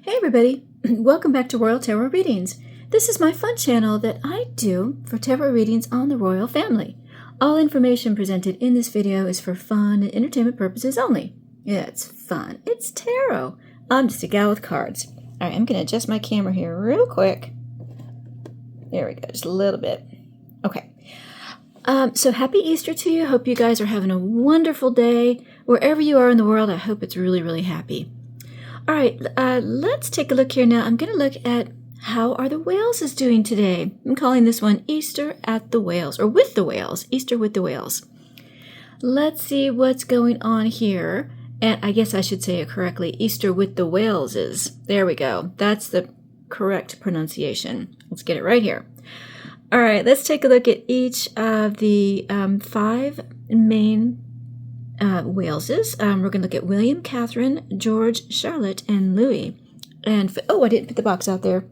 Hey everybody, welcome back to Royal Tarot Readings. This is my fun channel that I do for tarot readings on the royal family. All information presented in this video is for fun and entertainment purposes only. Yeah, it's fun. It's tarot. I'm just a gal with cards. Alright, I'm going to adjust my camera here real quick. There we go, just a little bit. Okay. So happy Easter to you. Hope you guys are having a wonderful day. Wherever you are in the world, I hope it's really, really happy. All right, let's take a look here now. I'm going to look at how are the Whaleses doing today. I'm calling this one Easter at the Whales, or with the Whales, Easter with the Whales. Let's see what's going on here. And I guess I should say it correctly, Easter with the Whaleses. There we go. That's the correct pronunciation. Let's get it right here. All right, let's take a look at each of the 5 main Whaleses. We're going to look at William, Catherine, George, Charlotte, and Louis. And I didn't put the box out there.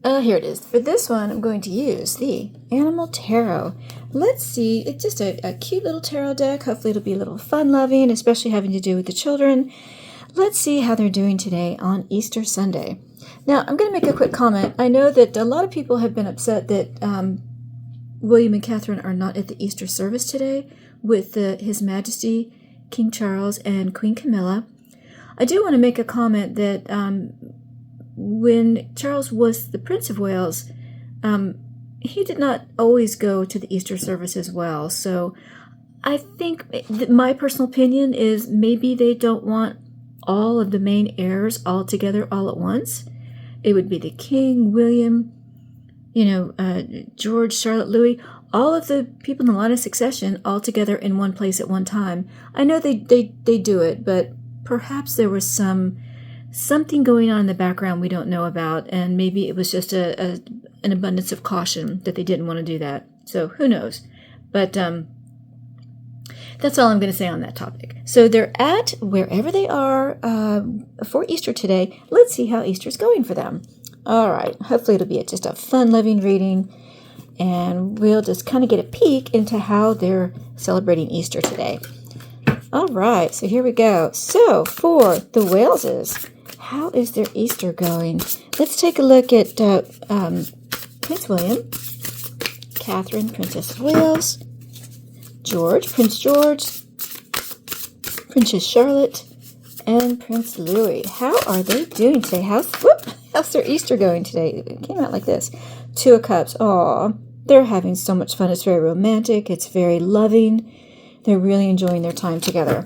Here it is. For this one, I'm going to use the Animal Tarot. Let's see. It's just a cute little tarot deck. Hopefully it'll be a little fun-loving, especially having to do with the children. Let's see how they're doing today on Easter Sunday. Now, I'm going to make a quick comment. I know that a lot of people have been upset that William and Catherine are not at the Easter service today with His Majesty King Charles and Queen Camilla. I do want to make a comment that when Charles was the Prince of Wales, he did not always go to the Easter service as well. So I think my personal opinion is maybe they don't want all of the main heirs all together all at once. It would be the King, William, George, Charlotte, Louis, all of the people in the line of succession all together in one place at one time. I know they do it, but perhaps there was something going on in the background we don't know about, and maybe it was just an abundance of caution that they didn't want to do that. So who knows? But that's all I'm going to say on that topic. So they're at wherever they are for Easter today. Let's see how Easter's going for them. All right. Hopefully it'll be just a fun-loving reading, and we'll just kind of get a peek into how they're celebrating Easter today. All right. So here we go. So for the Whaleses, how is their Easter going? Let's take a look at Prince William, Catherine, Princess of Wales, George, Prince George, Princess Charlotte, and Prince Louis. How are they doing today? How's their Easter going today? It came out like this. 2 of Cups. Aw, they're having so much fun. It's very romantic. It's very loving. They're really enjoying their time together.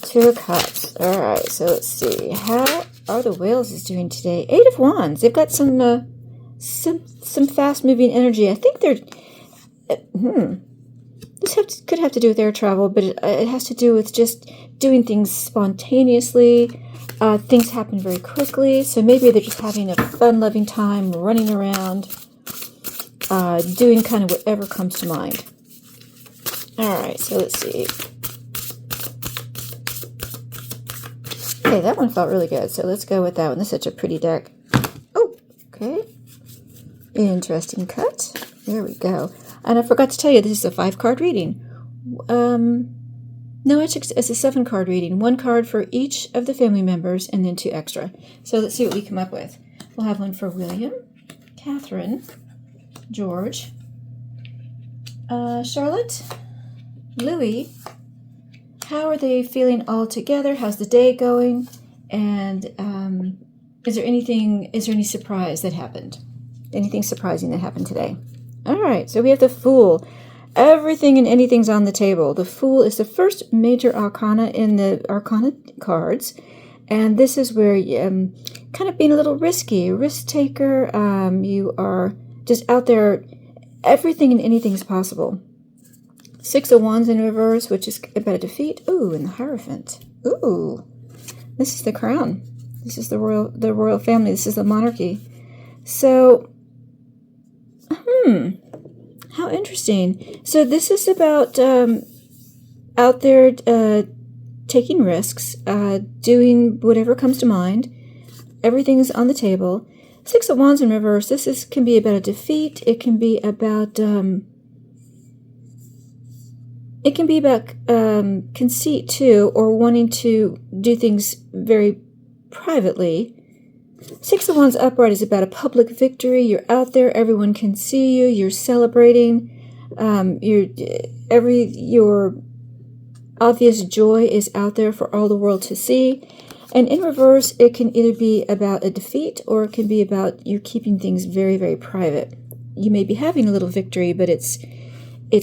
2 of Cups. All right, so let's see. How are the Whaleses doing today? 8 of Wands. They've got some fast-moving energy. I think they're... This could have to do with air travel, but it has to do with just doing things spontaneously. Things happen very quickly, so maybe they're just having a fun-loving time, running around, doing kind of whatever comes to mind. All right, so let's see. Okay, that one felt really good, so let's go with that one. This is such a pretty deck. Oh, okay. Interesting cut. There we go. And I forgot to tell you, this is a 5-card reading. No, it's a 7-card reading. 1 card for each of the family members, and then 2 extra. So let's see what we come up with. We'll have one for William, Catherine, George, Charlotte, Louis. How are they feeling all together? How's the day going? And is there any surprise that happened? Anything surprising that happened today? All right, so we have the Fool. Everything and anything's on the table. The Fool is the first major arcana in the arcana cards, and this is where you kind of being a little risky, risk taker. You are just out there. Everything and anything is possible. 6 of Wands in reverse, which is about a defeat. Ooh, and the Hierophant. Ooh, this is the crown. This is the royal family. This is the monarchy. So. How interesting. So this is about out there taking risks, doing whatever comes to mind. Everything's on the table. 6 of Wands in reverse. This can be about a defeat. It can be about conceit too, or wanting to do things very privately. Six of Wands upright is about a public victory. You're out there, everyone can see you, you're celebrating. Your obvious joy is out there for all the world to see. And in reverse, it can either be about a defeat or it can be about you're keeping things very, very private. You may be having a little victory, but it's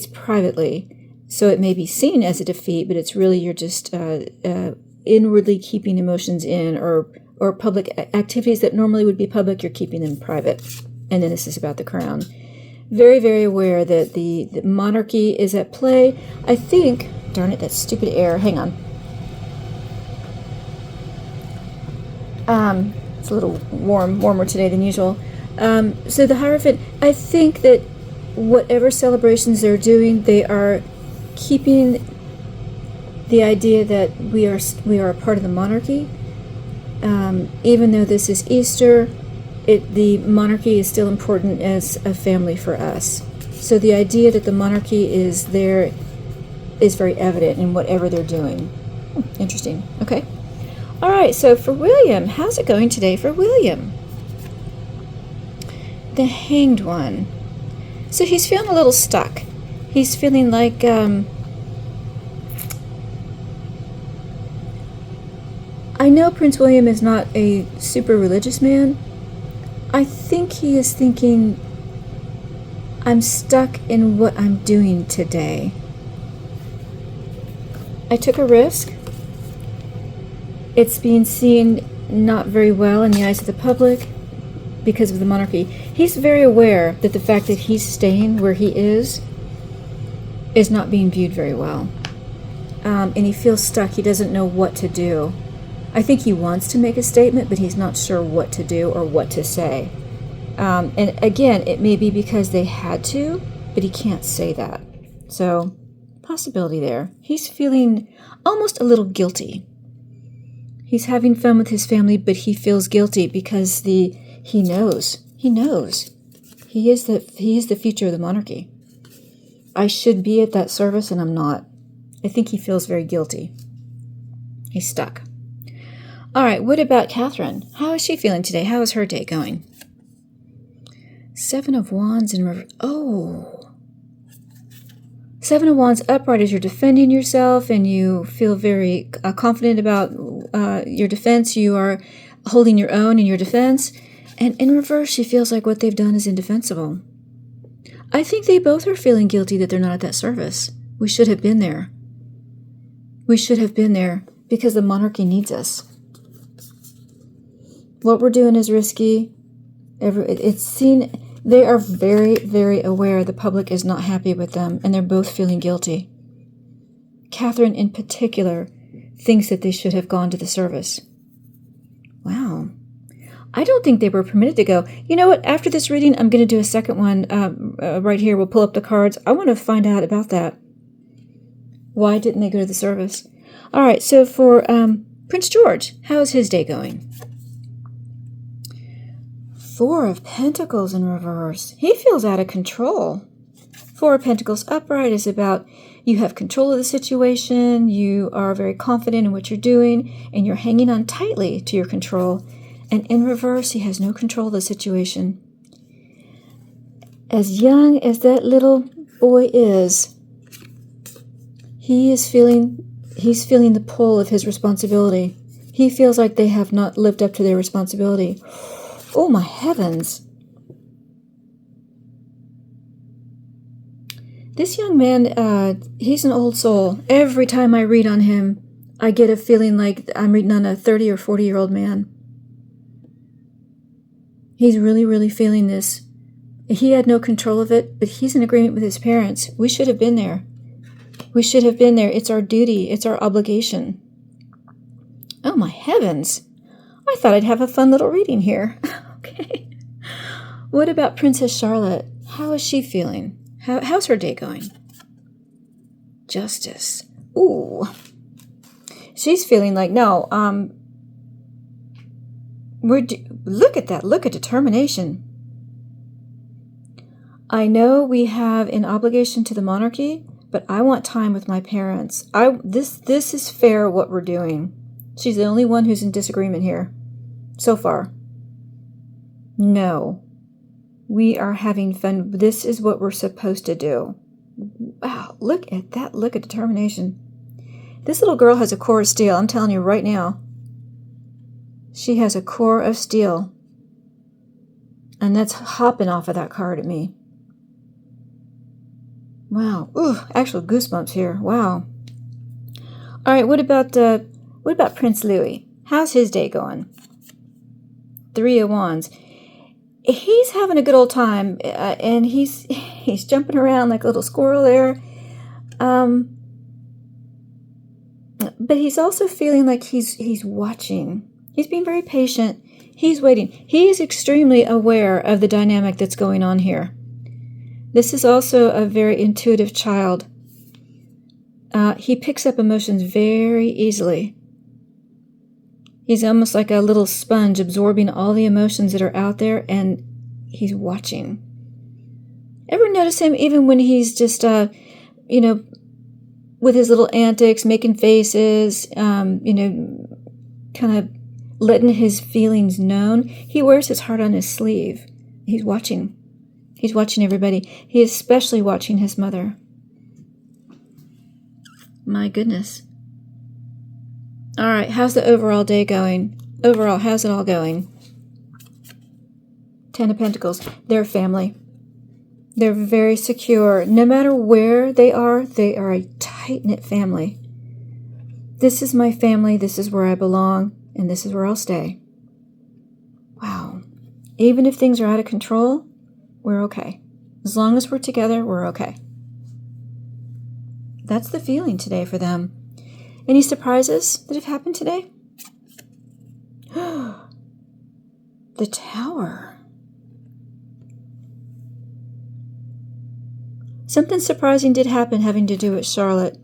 privately. So it may be seen as a defeat, but it's really you're just inwardly keeping emotions in, or public activities that normally would be public, you're keeping them private. And then this is about the crown. Very, very aware that the monarchy is at play. I think, darn it, that stupid air. Hang on. It's a little warmer today than usual. So the Hierophant, I think that whatever celebrations they're doing, they are keeping the idea that we are a part of the monarchy. Even though this is Easter, the monarchy is still important as a family for us. So the idea that the monarchy is there is very evident in whatever they're doing. Interesting. Okay. All right, so for William, how's it going today for William? The Hanged One. So he's feeling a little stuck. He's feeling like I know Prince William is not a super religious man. I think he is thinking, I'm stuck in what I'm doing today. I took a risk. It's being seen not very well in the eyes of the public because of the monarchy. He's very aware that the fact that he's staying where he is not being viewed very well. And he feels stuck. He doesn't know what to do. I think he wants to make a statement, but he's not sure what to do or what to say. And again, it may be because they had to, but he can't say that. So, possibility there. He's feeling almost a little guilty. He's having fun with his family, but he feels guilty because he knows. He knows. He is the future of the monarchy. I should be at that service, and I'm not. I think he feels very guilty. He's stuck. All right, what about Catherine? How is she feeling today? How is her day going? Seven of Wands in reverse. Oh. Seven of Wands upright as you're defending yourself and you feel very confident about your defense. You are holding your own in your defense. And in reverse, she feels like what they've done is indefensible. I think they both are feeling guilty that they're not at that service. We should have been there. We should have been there because the monarchy needs us. What we're doing is risky. It's seen. They are very, very aware the public is not happy with them, and they're both feeling guilty. Catherine, in particular, thinks that they should have gone to the service. Wow. I don't think they were permitted to go. You know what? After this reading, I'm going to do a second one right here. We'll pull up the cards. I want to find out about that. Why didn't they go to the service? All right, so for Prince George, how is his day going? Four of Pentacles in reverse. He feels out of control. Four of Pentacles upright is about you have control of the situation, you are very confident in what you're doing, and you're hanging on tightly to your control. And in reverse, he has no control of the situation. As young as that little boy is, he's feeling the pull of his responsibility. He feels like they have not lived up to their responsibility. Oh, my heavens. This young man, he's an old soul. Every time I read on him, I get a feeling like I'm reading on a 30 or 40-year-old man. He's really, really feeling this. He had no control of it, but he's in agreement with his parents. We should have been there. We should have been there. It's our duty. It's our obligation. Oh, my heavens. I thought I'd have a fun little reading here. Okay. What about Princess Charlotte? How is she feeling? How's her day going? Justice. Ooh. She's feeling like, no, look at that. Look at determination. I know we have an obligation to the monarchy, but I want time with my parents. This is fair what we're doing. She's the only one who's in disagreement here. so far. No. We are having fun. This is what we're supposed to do. Wow, look at that. Look at determination. This little girl has a core of steel. I'm telling you right now. She has a core of steel. And that's hopping off of that card at me. Wow. Ooh, actual goosebumps here. Wow. All right, what about Prince Louis? How's his day going? 3 of Wands. He's having a good old time, and he's jumping around like a little squirrel there. But he's also feeling like he's watching. He's being very patient. He's waiting. He is extremely aware of the dynamic that's going on here. This is also a very intuitive child. He picks up emotions very easily. He's almost like a little sponge absorbing all the emotions that are out there, and he's watching. Ever notice him even when he's just, with his little antics, making faces, kind of letting his feelings known? He wears his heart on his sleeve. He's watching. He's watching everybody. He is especially watching his mother. My goodness. All right, how's the overall day going? Overall, how's it all going? 10 of Pentacles. They're family. They're very secure. No matter where they are a tight-knit family. This is my family. This is where I belong. And this is where I'll stay. Wow. Even if things are out of control, we're okay. As long as we're together, we're okay. That's the feeling today for them. Any surprises that have happened today? The Tower. Something surprising did happen having to do with Charlotte.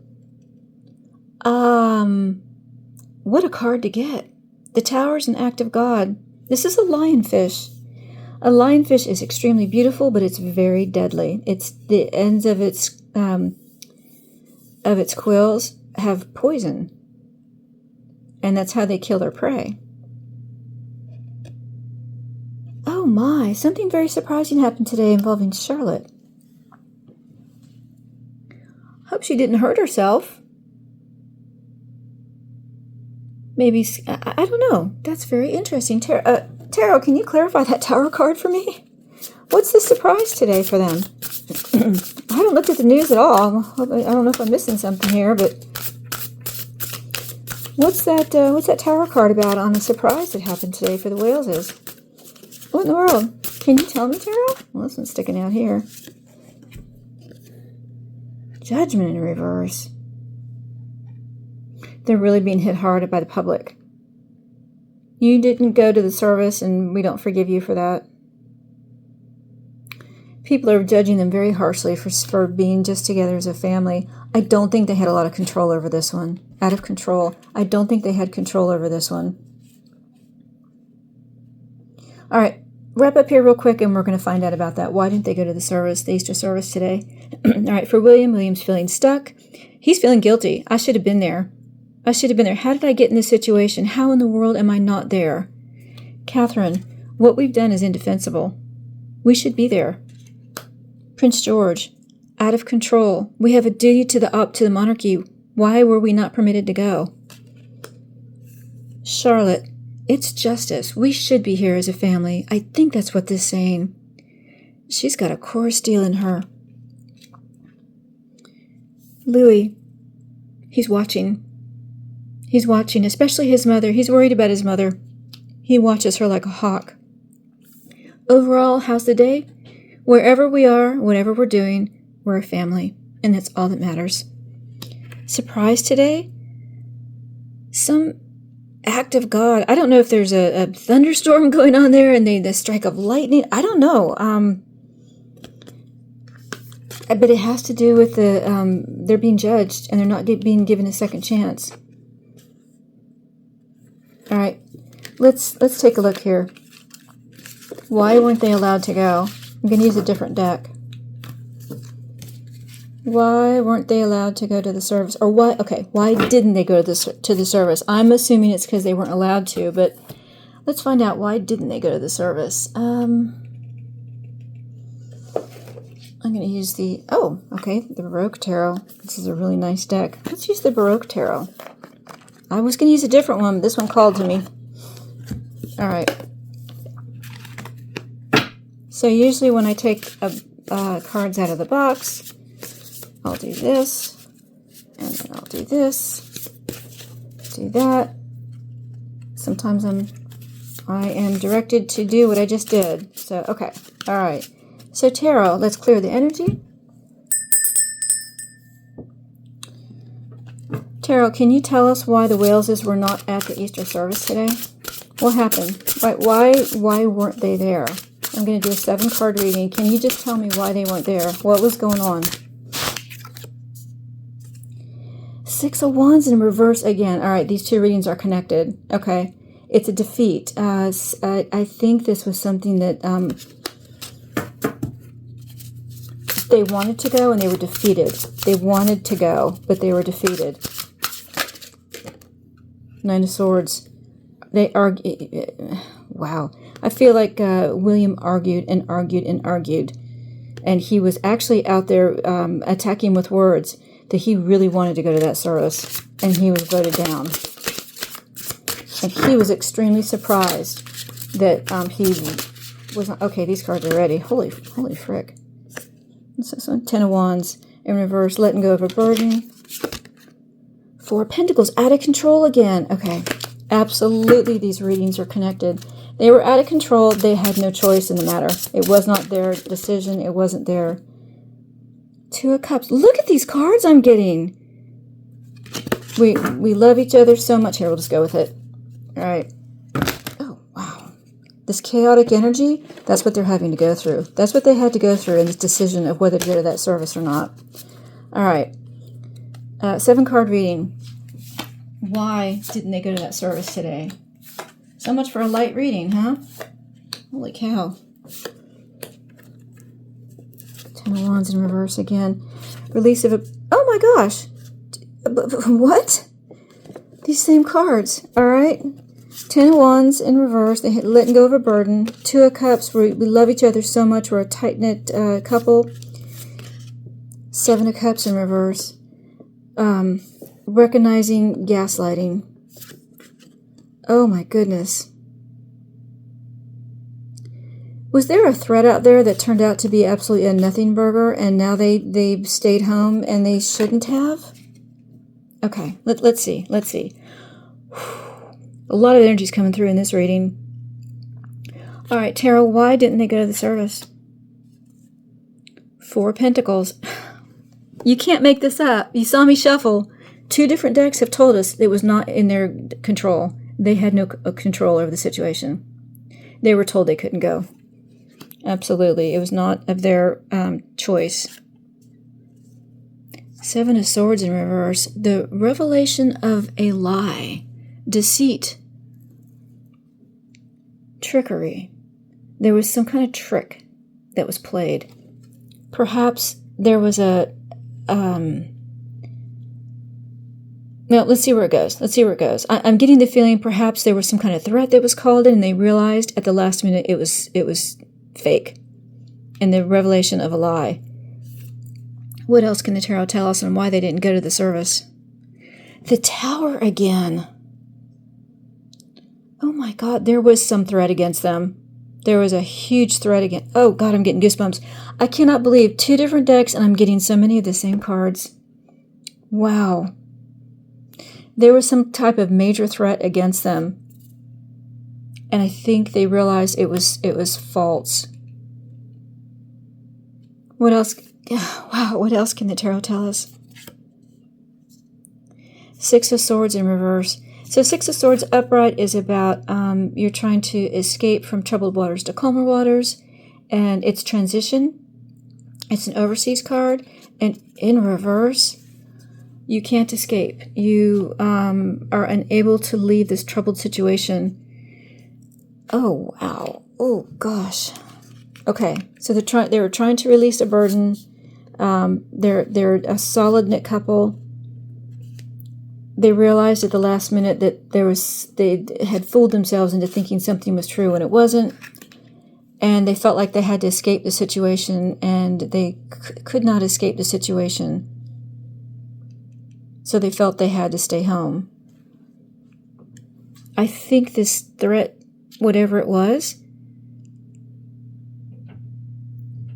What a card to get. The Tower is an act of God. This is a lionfish. A lionfish is extremely beautiful, but it's very deadly. It's the ends of its quills have poison, and that's how they kill their prey. Oh my, something very surprising happened today involving Charlotte. Hope she didn't hurt herself. Maybe, I don't know. That's very interesting. Tarot, can you clarify that Tower card for me? What's the surprise today for them? I haven't looked at the news at all. I don't know if I'm missing something here, but what's that Tower card about on the surprise that happened today for the Waleses? What in the world? Can you tell me, Tarot? Well, this one's sticking out here. Judgment in reverse. They're really being hit hard by the public. You didn't go to the service, and we don't forgive you for that. People are judging them very harshly for being just together as a family. I don't think they had a lot of control over this one. Out of control. I don't think they had control over this one. All right, wrap up here real quick, and we're going to find out about that. Why didn't they go to the service, the Easter service today? All right, for William, William's feeling stuck. He's feeling guilty. I should have been there. I should have been there. How did I get in this situation? How in the world am I not there? Catherine, what we've done is indefensible. We should be there. Prince George, out of control. We have a duty to the monarchy. Why were we not permitted to go? Charlotte, it's justice. We should be here as a family. I think that's what this is saying. She's got a core of steel in her. Louis, he's watching. He's watching, especially his mother. He's worried about his mother. He watches her like a hawk. Overall, how's the day? Wherever we are, whatever we're doing, we're a family, and that's all that matters. Surprise today? Some act of God. I don't know if there's a thunderstorm going on there and the strike of lightning. I don't know. But it has to do with they're being judged, and they're not being given a second chance. All right, let's take a look here. Why weren't they allowed to go? I'm going to use a different deck. Why weren't they allowed to go to the service? Or why didn't they go to the service? I'm assuming it's because they weren't allowed to, but Let's find out why didn't they go to the service. I'm going to use the, the Baroque Tarot. This is a really nice deck. Let's use the Baroque Tarot. I was going to use a different one, but this one called to me. All right. So usually when I take cards out of the box, I'll do this, and then I'll do this, do that. Sometimes I am directed to do what I just did. So, okay. All right. So tarot, let's clear the energy. Tarot, can you tell us why the Waleses were not at the Easter service today? What happened? Why weren't they there? I'm going to do a 7-card reading. Can you just tell me why they weren't there? What was going on? 6 of Wands in reverse again. All right, these two readings are connected. Okay. It's a defeat. I think this was something that they wanted to go and they were defeated. They wanted to go, but they were defeated. 9 of Swords. They argue. Wow. I feel like William argued and argued and argued. And he was actually out there attacking with words that he really wanted to go to that service. And he was voted down. And he was extremely surprised that he wasn't... Okay, these cards are ready. Holy frick. What's this one? 10 of Wands in reverse. Letting go of a burden. 4 of Pentacles. Out of control again. Okay. Absolutely, these readings are connected. They were out of control. They had no choice in the matter. It was not their decision. It wasn't their... 2 of Cups. Look at these cards I'm getting. We love each other so much. Here, we'll just go with it. All right. Oh, wow. This chaotic energy, that's what they're having to go through. That's what they had to go through in this decision of whether to go to that service or not. All right. 7-card reading. Why didn't they go to that service today? So much for a light reading, huh? Holy cow. 10 of Wands in reverse again. Release of a... Oh my gosh. What? These same cards. All right. 10 of Wands in reverse. They had letting go of a burden. 2 of Cups. We love each other so much. We're a tight-knit couple. 7 of Cups in reverse. Recognizing gaslighting. Oh my goodness. Was there a threat out there that turned out to be absolutely a nothing burger and now they stayed home and they shouldn't have? Okay, let's see. Let's see. A lot of energy is coming through in this reading. All right, Tarot, why didn't they go to the service? 4 of Pentacles. You can't make this up. You saw me shuffle. 2 different decks have told us it was not in their control. They had no control over the situation. They were told they couldn't go. Absolutely. It was not of their choice. 7 of Swords in reverse. The revelation of a lie. Deceit. Trickery. There was some kind of trick that was played. Perhaps there was a... No, let's see where it goes. Let's see where it goes. I'm getting the feeling perhaps there was some kind of threat that was called in and they realized at the last minute it was fake. And the revelation of a lie. What else can the tarot tell us on why they didn't go to the service? The Tower again. Oh my God, there was some threat against them. There was a huge threat against... Oh God, I'm getting goosebumps. I cannot believe 2 different decks and I'm getting so many of the same cards. Wow. There was some type of major threat against them. And I think they realized it was false. What else? Wow, what else can the tarot tell us? 6 of Swords in reverse. So 6 of Swords upright is about you're trying to escape from troubled waters to calmer waters. And it's transition. It's an overseas card. And in reverse... You can't escape. You are unable to leave this troubled situation. Oh, wow. Oh, gosh. Okay, so they were trying to release a burden. They're a solid knit couple. they realized at the last minute that they had fooled themselves into thinking something was true when it wasn't, and they felt like they had to escape the situation, and they could not escape the situation, so they felt they had to stay home. I think this threat, whatever it was,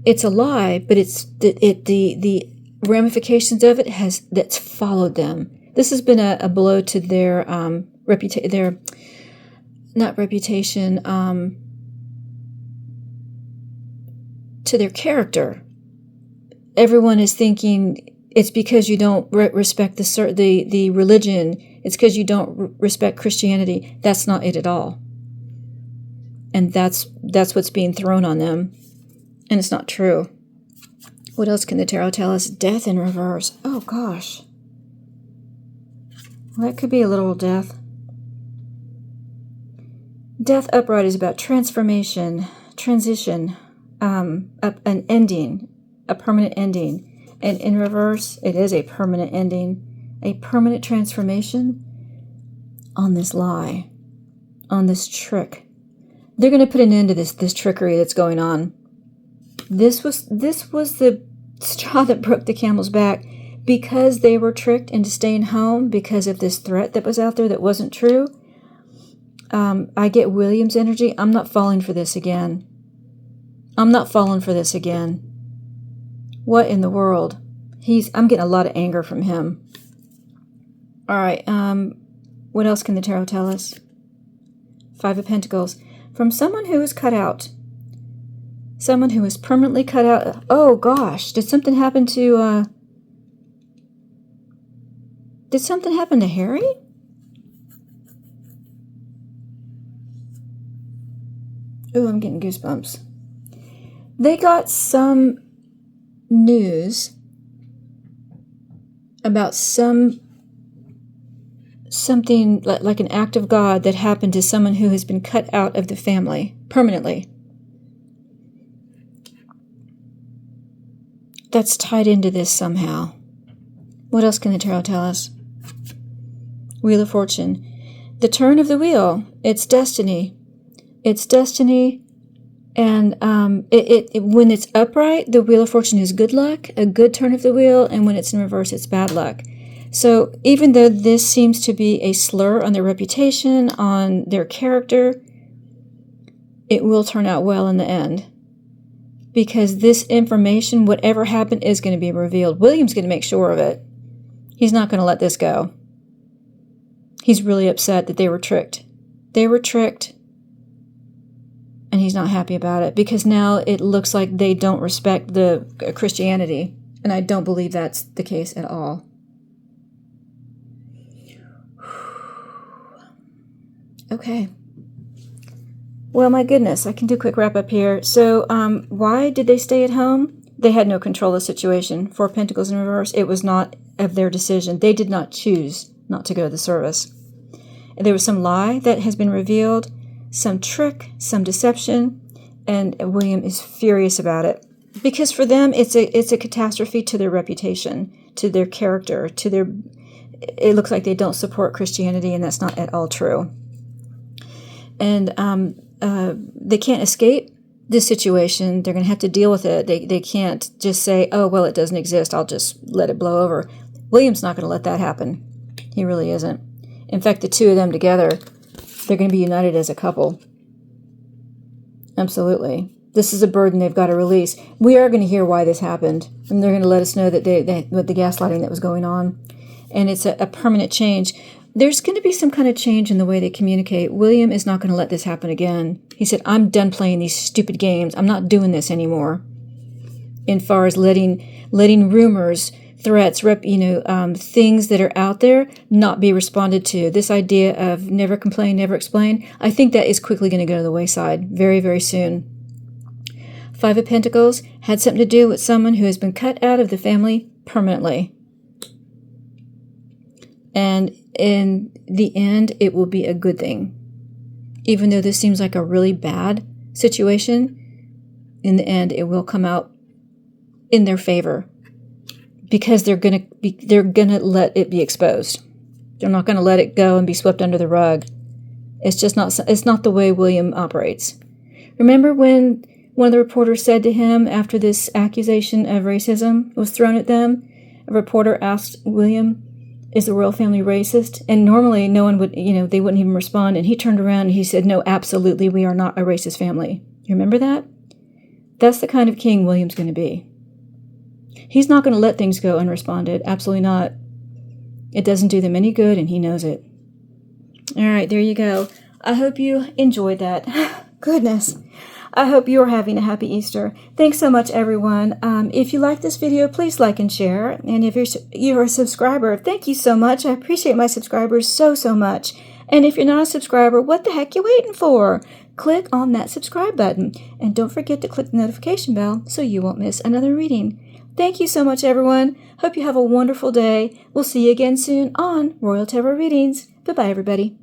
it's a lie, but it's the ramifications of it that's followed them. This has been a blow to their to their character. Everyone is thinking it's because you don't respect the religion. It's because you don't respect Christianity. That's not it at all. And that's what's being thrown on them. And it's not true. What else can the tarot tell us? Death in reverse. Oh, gosh. Well, that could be a literal death. Death upright is about transformation, transition, an ending, a permanent ending. And in reverse, it is a permanent ending, a permanent transformation on this lie, on this trick. They're going to put an end to this trickery that's going on. This was the straw that broke the camel's back, because they were tricked into staying home because of this threat that was out there that wasn't true. I get William's energy. I'm not falling for this again. I'm not falling for this again. What in the world? I'm getting a lot of anger from him. All right. What else can the tarot tell us? Five of Pentacles. From someone who is cut out. Someone who is permanently cut out. Oh, gosh. Did something happen to Harry? Oh, I'm getting goosebumps. They got some news about something like an act of God that happened to someone who has been cut out of the family permanently. That's tied into this somehow. What else can the tarot tell us? Wheel of Fortune. The turn of the wheel. It's destiny. It's destiny. And when it's upright, the Wheel of Fortune is good luck, a good turn of the wheel, and when it's in reverse, it's bad luck. So even though this seems to be a slur on their reputation, on their character, it will turn out well in the end. Because this information, whatever happened, is going to be revealed. William's going to make sure of it. He's not going to let this go. He's really upset that they were tricked. They were tricked. And he's not happy about it, because now it looks like they don't respect the Christianity. And I don't believe that's the case at all. Okay. Well, my goodness, I can do a quick wrap up here. So why did they stay at home? They had no control of the situation. Four of Pentacles in reverse. It was not of their decision. They did not choose not to go to the service. There was some lie that has been revealed, some trick, some deception, and William is furious about it. Because for them, it's a catastrophe to their reputation, to their character, it looks like they don't support Christianity, and that's not at all true. And they can't escape this situation. They're going to have to deal with it. They can't just say, oh, well, it doesn't exist. I'll just let it blow over. William's not going to let that happen. He really isn't. In fact, the two of them together, they're going to be united as a couple. Absolutely. This is a burden they've got to release. We are going to hear why this happened. And they're going to let us know that what the gaslighting that was going on. And it's a permanent change. There's going to be some kind of change in the way they communicate. William is not going to let this happen again. He said, I'm done playing these stupid games. I'm not doing this anymore. In far as letting rumors, threats, things that are out there not be responded to. This idea of never complain, never explain, I think that is quickly going to go to the wayside very, very soon. Five of Pentacles had something to do with someone who has been cut out of the family permanently. And in the end, it will be a good thing. Even though this seems like a really bad situation, in the end, it will come out in their favor. Because they're gonna let it be exposed. They're not going to let it go and be swept under the rug. It's not the way William operates. Remember when one of the reporters said to him after this accusation of racism was thrown at them, a reporter asked William, "Is the royal family racist?" And normally no one would, they wouldn't even respond. And he turned around and he said, "No, absolutely, we are not a racist family." You remember that? That's the kind of king William's going to be. He's not going to let things go unresponded. Absolutely not. It doesn't do them any good, and he knows it. All right, there you go. I hope you enjoyed that. Goodness. I hope you are having a happy Easter. Thanks so much, everyone. If you like this video, please like and share. And if you're a subscriber, thank you so much. I appreciate my subscribers so much. And if you're not a subscriber, what the heck you waiting for? Click on that subscribe button. And don't forget to click the notification bell so you won't miss another reading. Thank you so much, everyone. Hope you have a wonderful day. We'll see you again soon on Royal Tarot Readings. Bye-bye, everybody.